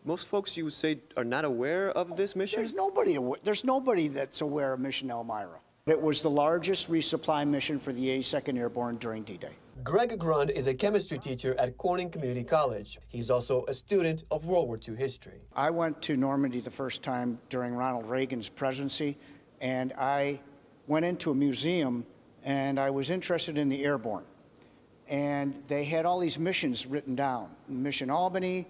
Most folks, you would say, are not aware of this mission? There's nobody that's aware of Mission Elmira. It was the largest resupply mission for the 82nd Airborne during D-Day. Greg Grund is a chemistry teacher at Corning Community College. He's also a student of World War II history. I went to Normandy the first time during Ronald Reagan's presidency, and I went into a museum, and I was interested in the airborne. And they had all these missions written down. Mission Albany,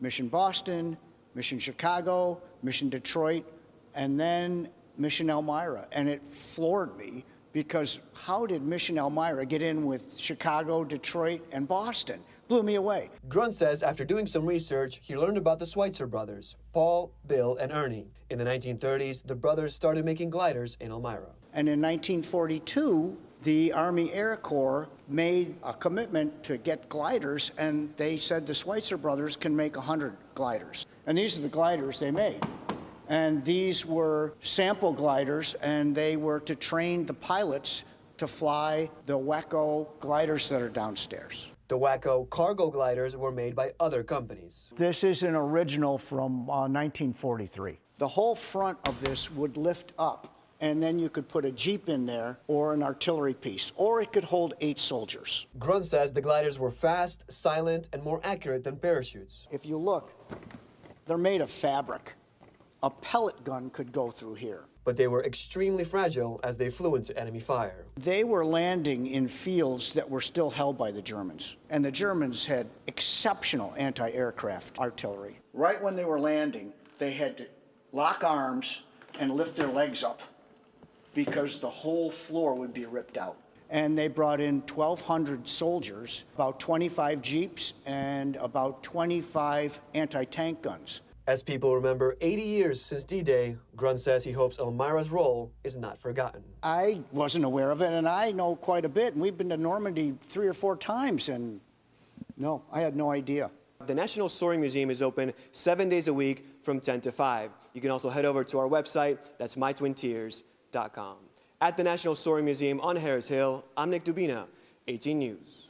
Mission Boston, Mission Chicago, Mission Detroit, and then Mission Elmira. And it floored me because how did Mission Elmira get in with Chicago, Detroit, and Boston? Blew me away. Grund says after doing some research, he learned about the Schweitzer brothers, Paul, Bill, and Ernie. In the 1930s, the brothers started making gliders in Elmira. And in 1942, the Army Air Corps made a commitment to get gliders, and they said the Schweitzer brothers can make 100 gliders. And these are the gliders they made. And these were sample gliders, and they were to train the pilots to fly the WECO gliders that are downstairs. The WACO cargo gliders were made by other companies. This is an original from 1943. The whole front of this would lift up, and then you could put a Jeep in there or an artillery piece, or it could hold 8 soldiers. Grund says the gliders were fast, silent, and more accurate than parachutes. If you look, they're made of fabric. A pellet gun could go through here. But they were extremely fragile as they flew into enemy fire. They were landing in fields that were still held by the Germans. And the Germans had exceptional anti-aircraft artillery. Right when they were landing, they had to lock arms and lift their legs up because the whole floor would be ripped out. And they brought in 1,200 soldiers, about 25 Jeeps, and about 25 anti-tank guns. As people remember 80 years since D-Day, Grund says he hopes Elmira's role is not forgotten. I wasn't aware of it, and I know quite a bit. And we've been to Normandy 3 or 4 times, and no, I had no idea. The National Soaring Museum is open 7 days a week from 10 to 5. You can also head over to our website, that's mytwintears.com. At the National Soaring Museum on Harris Hill, I'm Nick Dubina, 18 News.